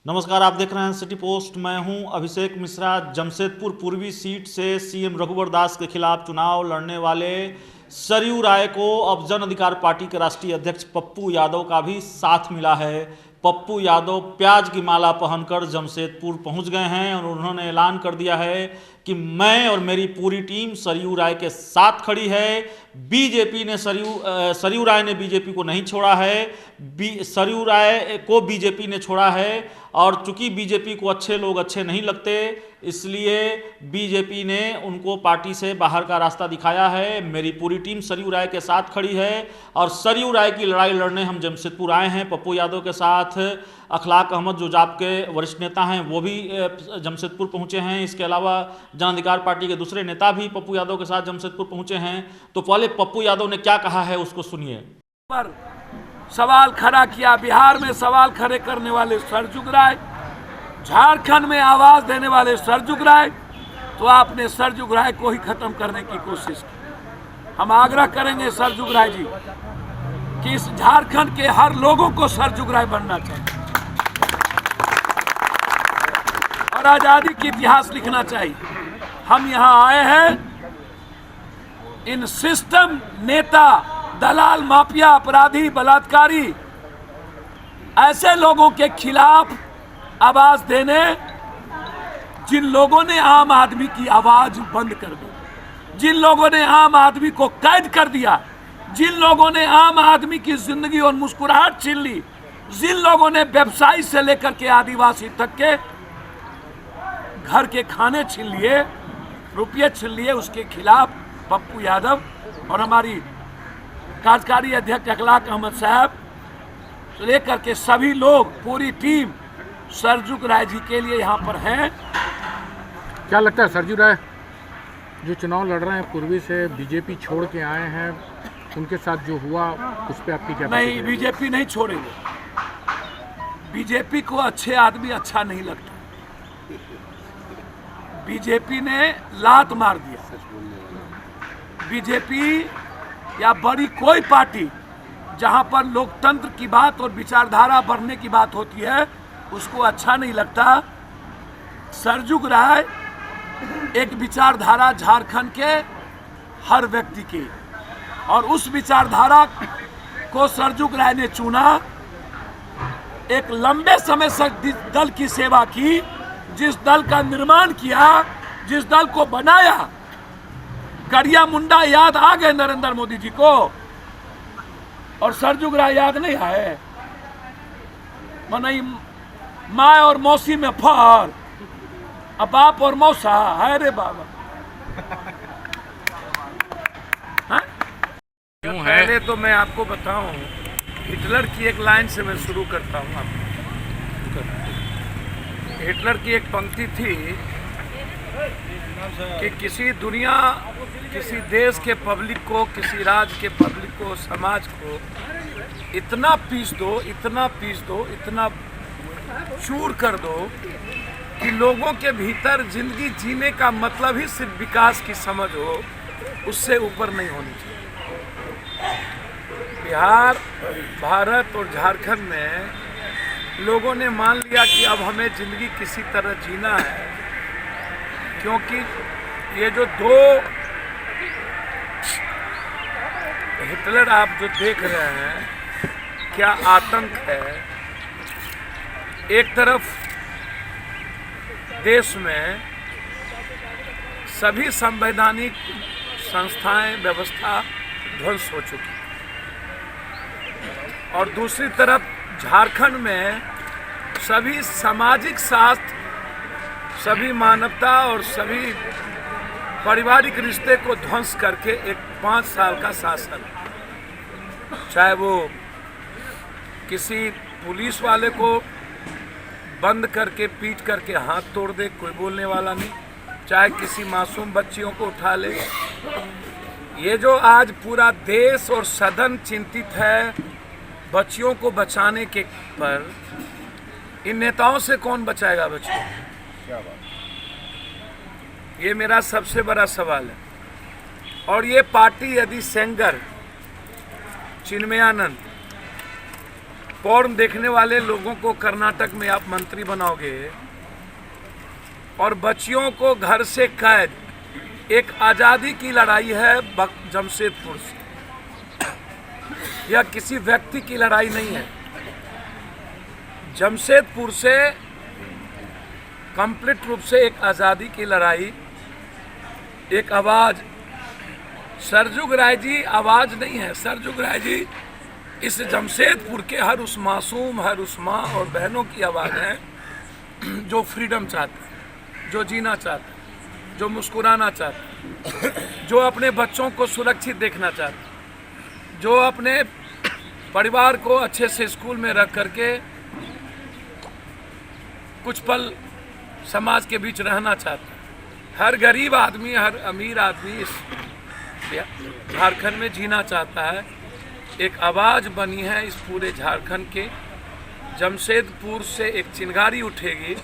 नमस्कार, आप देख रहे हैं सिटी पोस्ट। मैं हूं अभिषेक मिश्रा। जमशेदपुर पूर्वी सीट से सीएम रघुवर दास के खिलाफ चुनाव लड़ने वाले सरयू राय को अब जन अधिकार पार्टी के राष्ट्रीय अध्यक्ष पप्पू यादव का भी साथ मिला है। पप्पू यादव प्याज की माला पहनकर जमशेदपुर पहुंच गए हैं और उन्होंने ऐलान कर दिया है कि मैं और मेरी पूरी टीम सरयू राय के साथ खड़ी है। बीजेपी ने सरयू राय ने बीजेपी को नहीं छोड़ा है, सरयू राय को बीजेपी ने छोड़ा है। और चूंकि बीजेपी को अच्छे लोग अच्छे नहीं लगते, इसलिए बीजेपी ने उनको पार्टी से बाहर का रास्ता दिखाया है। मेरी पूरी टीम सरयू राय के साथ खड़ी है और सरयू राय की लड़ाई लड़ने हम जमशेदपुर आए हैं पप्पू यादव के साथ। अखलाक अहमद जो जाप के वरिष्ठ नेता हैं वो भी जमशेदपुर पहुंचे हैं। इसके अलावा जन अधिकार पार्टी के दूसरे नेता भी पप्पू यादव के साथ जमशेदपुर पहुंचे हैं। तो पहले पप्पू यादव ने क्या कहा है उसको सुनिए। पर सवाल खड़ा किया, बिहार में सवाल खड़े करने वाले सरजुग राय, झारखंड में आवाज देने वाले सरजुग राय, तो आपने सरजुग राय को ही खत्म करने की कोशिश की। हम आग्रह करेंगे सरजुग राय जी कि इस झारखंड के हर लोगों को सरजुग राय बनना चाहिए और आजादी की इतिहास लिखना चाहिए। हम यहाँ आए हैं इन सिस्टम नेता, दलाल, माफिया, अपराधी, बलात्कारी, ऐसे लोगों के खिलाफ आवाज देने, जिन लोगों ने आम आदमी की आवाज बंद कर दी, जिन लोगों ने आम आदमी को कैद कर दिया, जिन लोगों ने आम आदमी की जिंदगी और मुस्कुराहट छीन ली, जिन लोगों ने व्यवसायी से लेकर के आदिवासी तक के घर के खाने छीन लिए, रुपये छीन लिए, उसके खिलाफ पप्पू यादव और हमारी कार्यकारी अध्यक्ष अखलाक अहमद साहब से लेकर के सभी लोग, पूरी टीम सरजुग राय जी के लिए यहाँ पर हैं। क्या लगता है सरजू राय जो चुनाव लड़ रहे हैं पूर्वी से, बीजेपी छोड़ के आए हैं, उनके साथ जो हुआ उस पर आपकी क्या? नहीं, बीजेपी नहीं छोड़ेंगे। बीजेपी को अच्छे आदमी अच्छा नहीं लगता। बीजेपी ने लात मार दिया। बीजेपी या बड़ी कोई पार्टी जहां पर लोकतंत्र की बात और विचारधारा बढ़ने की बात होती है, उसको अच्छा नहीं लगता। सरजुग राय एक विचारधारा झारखंड के हर व्यक्ति की, और उस विचारधारा को सरजुग राय ने चुना। एक लंबे समय से दल की सेवा की, जिस दल का निर्माण किया, जिस दल को बनाया। करिया मुंडा याद आ गए नरेंद्र मोदी जी को, और सरजुग राय याद नहीं आए। मनई माँ और मौसी में फर, अब बाप और मौसा है रे बाबा। पहले तो मैं आपको बताऊं, हिटलर की एक लाइन से मैं शुरू करता हूं आपको। हिटलर की एक पंक्ति थी कि किसी देश के पब्लिक को, किसी राज्य के पब्लिक को, समाज को इतना पीस दो, इतना पीस दो, इतना चूर कर दो कि लोगों के भीतर जिंदगी जीने का मतलब ही सिर्फ विकास की समझ हो, उससे ऊपर नहीं होनी चाहिए। बिहार, भारत और झारखंड में लोगों ने मान लिया कि अब हमें जिंदगी किसी तरह जीना है, क्योंकि ये जो दो हिटलर आप जो देख रहे हैं, क्या आतंक है। एक तरफ देश में सभी संवैधानिक संस्थाएं, व्यवस्था ध्वंस हो चुकी, और दूसरी तरफ झारखंड में सभी सामाजिक शास्त्र, सभी मानवता और सभी पारिवारिक रिश्ते को ध्वंस करके एक 5 साल का शासन, चाहे वो किसी पुलिस वाले को बंद करके पीट करके हाथ तोड़ दे, कोई बोलने वाला नहीं, चाहे किसी मासूम बच्चियों को उठा ले। ये जो आज पूरा देश और सदन चिंतित है बच्चियों को बचाने के पर, इन नेताओं से कौन बचाएगा बच्चियों? क्या बात, ये मेरा सबसे बड़ा सवाल है। और ये पार्टी यदि सेंगर, चिन्मयानंद पोर्न देखने वाले लोगों को कर्नाटक में आप मंत्री बनाओगे और बच्चियों को घर से कैद, एक आज़ादी की लड़ाई है जमशेदपुर से, यह किसी व्यक्ति की लड़ाई नहीं है। जमशेदपुर से कंप्लीट रूप से एक आज़ादी की लड़ाई, एक आवाज़। सरजुग राय जी आवाज़ नहीं है, सरजुग राय जी इस जमशेदपुर के हर उस मासूम, हर उस माँ और बहनों की आवाज़ है जो फ्रीडम चाहते, जो जीना चाहते, जो मुस्कुराना चाहते, जो अपने बच्चों को सुरक्षित देखना चाहते, जो अपने परिवार को अच्छे से स्कूल में रख करके कुछ पल समाज के बीच रहना चाहते। हर गरीब आदमी, हर अमीर आदमी इस झारखंड में जीना चाहता है। एक आवाज़ बनी है इस पूरे झारखंड के। जमशेदपुर से एक चिंगारी उठेगी,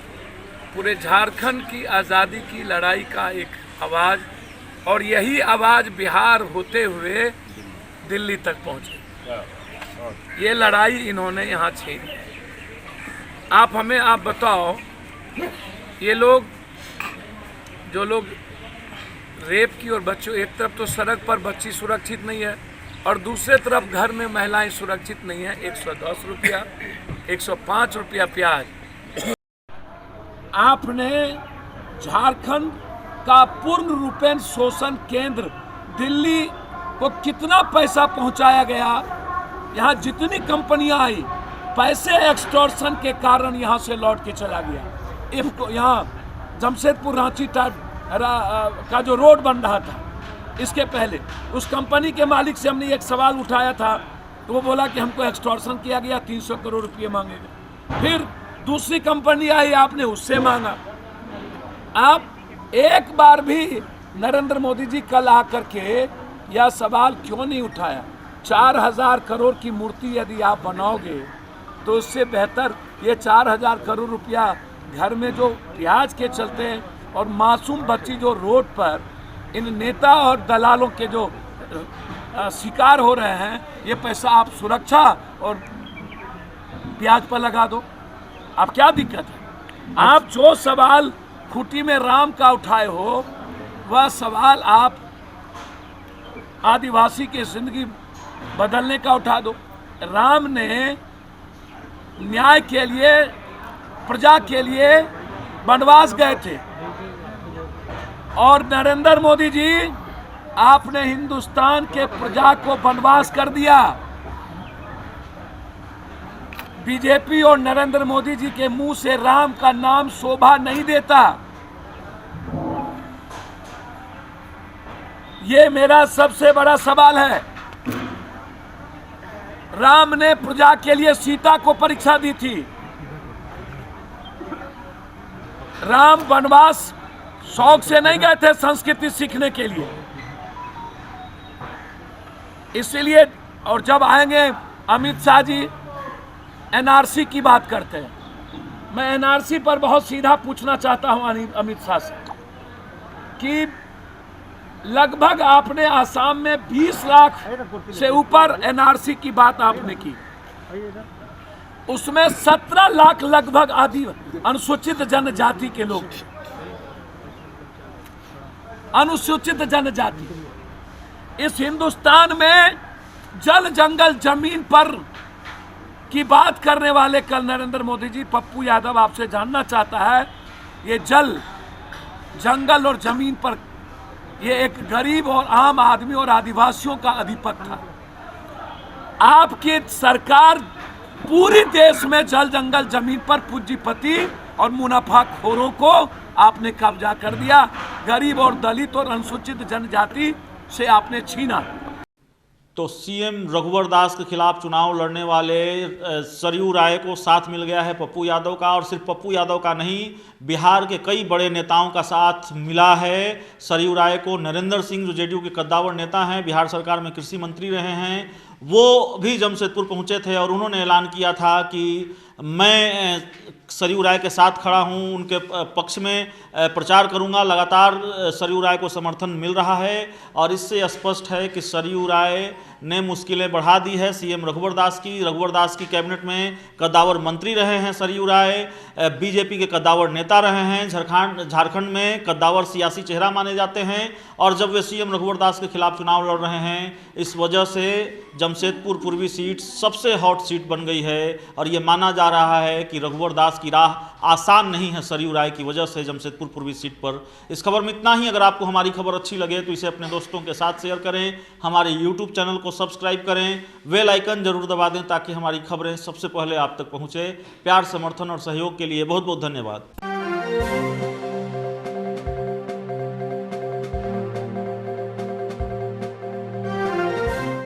पूरे झारखंड की आज़ादी की लड़ाई का एक आवाज़, और यही आवाज़ बिहार होते हुए दिल्ली तक पहुँचे। ये लड़ाई इन्होंने यहाँ छेड़ी। आप बताओ, ये लोग जो लोग रेप की, और बच्चों, एक तरफ तो सड़क पर बच्ची सुरक्षित नहीं है और दूसरे तरफ घर में महिलाएं सुरक्षित नहीं है। 110 रुपया, 105 रुपया प्याज। आपने झारखंड का पूर्ण रूपेण शोषण केंद्र दिल्ली को कितना पैसा पहुंचाया गया। यहाँ जितनी कंपनियां आई, पैसे एक्सटॉर्शन के कारण यहाँ से लौट के चला गया। इफ्को यहाँ जमशेदपुर रांची का जो रोड बन रहा था, इसके पहले उस कंपनी के मालिक से हमने एक सवाल उठाया था, तो वो बोला कि हमको एक्सटॉर्शन किया गया, 300 करोड़ रुपये मांगेगा। फिर दूसरी कंपनी आई, आपने उससे मांगा। आप एक बार भी नरेंद्र मोदी जी कल आकर के यह सवाल क्यों नहीं उठाया? 4000 करोड़ की मूर्ति यदि आप बनाओगे तो उससे बेहतर ये 4000 करोड़ रुपया घर में जो प्याज के चलते हैं और मासूम बच्ची जो रोड पर इन नेता और दलालों के जो शिकार हो रहे हैं, ये पैसा आप सुरक्षा और प्याज पर लगा दो। अब क्या दिक्कत है? आप जो सवाल खूंटी में राम का उठाए हो, वह सवाल आप आदिवासी की जिंदगी बदलने का उठा दो। राम ने न्याय के लिए, प्रजा के लिए वनवास गए थे, और नरेंद्र मोदी जी, आपने हिंदुस्तान के प्रजा को वनवास कर दिया। बीजेपी और नरेंद्र मोदी जी के मुंह से राम का नाम शोभा नहीं देता। ये मेरा सबसे बड़ा सवाल है। राम ने प्रजा के लिए सीता को परीक्षा दी थी। राम वनवास शौक से नहीं गए थे संस्कृति सीखने के लिए। इसलिए, और जब आएंगे अमित शाह जी एनआरसी की बात करते हैं, मैं एनआरसी पर बहुत सीधा पूछना चाहता हूं अमित शाह से कि लगभग आपने आसाम में 20 लाख से ऊपर एनआरसी की बात आपने की, उसमें 17 लाख लगभग आदि अनुसूचित जनजाति के लोग थे। अनुसूचित जनजाति इस हिंदुस्तान में जल जंगल जमीन पर की बात करने वाले कल नरेंद्र मोदी जी, पप्पू यादव आपसे जानना चाहता है, ये जल जंगल और जमीन पर ये एक गरीब और आम आदमी और आदिवासियों का अधिपत्य था। आपकी सरकार पूरी देश में जल जंगल जमीन पर पूंजीपति और मुनाफाखोरों को आपने कब्जा कर दिया। गरीब और दलित और अनुसूचित जनजाति से आपने छीना। तो सीएम रघुवर दास के खिलाफ चुनाव लड़ने वाले सरयू राय को साथ मिल गया है पप्पू यादव का, और सिर्फ पप्पू यादव का नहीं, बिहार के कई बड़े नेताओं का साथ मिला है सरयू राय को। नरेंद्र सिंह जो जेडीयू के कद्दावर नेता हैं, बिहार सरकार में कृषि मंत्री रहे हैं, वो भी जमशेदपुर पहुंचे थे और उन्होंने ऐलान किया था कि मैं सरयू राय के साथ खड़ा हूं, उनके पक्ष में प्रचार करूंगा। लगातार सरयू राय को समर्थन मिल रहा है और इससे स्पष्ट है कि सरयू राय ने मुश्किलें बढ़ा दी है सीएम रघुवर दास की। रघुवर दास की कैबिनेट में कद्दावर मंत्री रहे हैं सरयू राय, बीजेपी के कद्दावर नेता रहे हैं, झारखंड में कद्दावर सियासी चेहरा माने जाते हैं, और जब वे सीएम रघुवर दास के खिलाफ चुनाव लड़ रहे हैं, इस वजह से जमशेदपुर पूर्वी सीट सबसे हॉट सीट बन गई है। और ये माना जा रहा है कि रघुवर दास की राह आसान नहीं है सरयू राय की वजह से जमशेदपुर पूर्वी सीट पर। इस खबर में इतना ही। अगर आपको हमारी खबर अच्छी लगे तो इसे अपने दोस्तों के साथ शेयर करें, हमारे यूट्यूब चैनल को सब्सक्राइब करें, बेल आइकन जरूर दबा दें ताकि हमारी खबरें सबसे पहले आप तक पहुंचे। प्यार, समर्थन और सहयोग के लिए बहुत बहुत धन्यवाद।